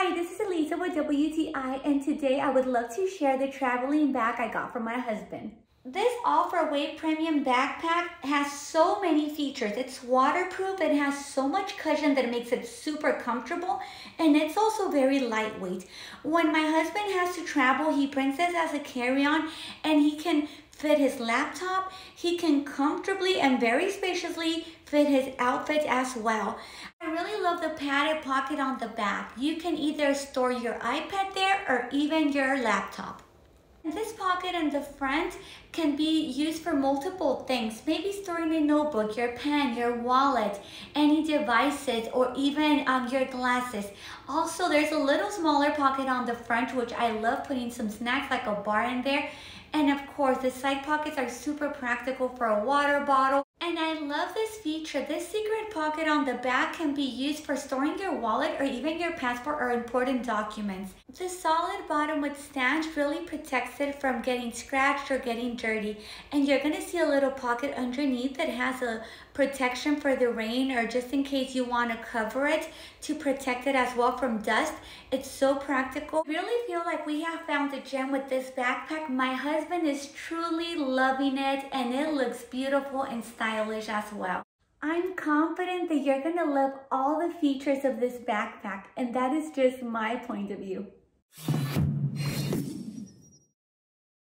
Hi, this is Elisa with WTI, and today I would love to share the traveling bag I got from my husband. This all4way premium backpack has so many features. It's waterproof, it has so much cushion that makes it super comfortable, and it's also very lightweight. When my husband has to travel, he brings this as a carry-on, and he can fit his laptop. He can comfortably and very spaciously fit his outfit as well. I really love the padded pocket on the back. You can either store your iPad there or even your laptop. This pocket in the front can be used for multiple things, maybe storing a notebook, your pen, your wallet, any devices, or even your glasses. Also, there's a little smaller pocket on the front, which I love putting some snacks like a bar in there. And of course, the side pockets are super practical for a water bottle. And I love this feature. This secret pocket on the back can be used for storing your wallet or even your passport or important documents. The solid bottom with stanch really protects it from getting scratched or getting dirty. And you're gonna see a little pocket underneath that has a protection for the rain or just in case you wanna cover it to protect it as well from dust. It's so practical. I really feel like we have found a gem with this backpack. My husband is truly loving it and it looks beautiful and stylish as well. I'm confident that you're gonna love all the features of this backpack, and that is just my point of view.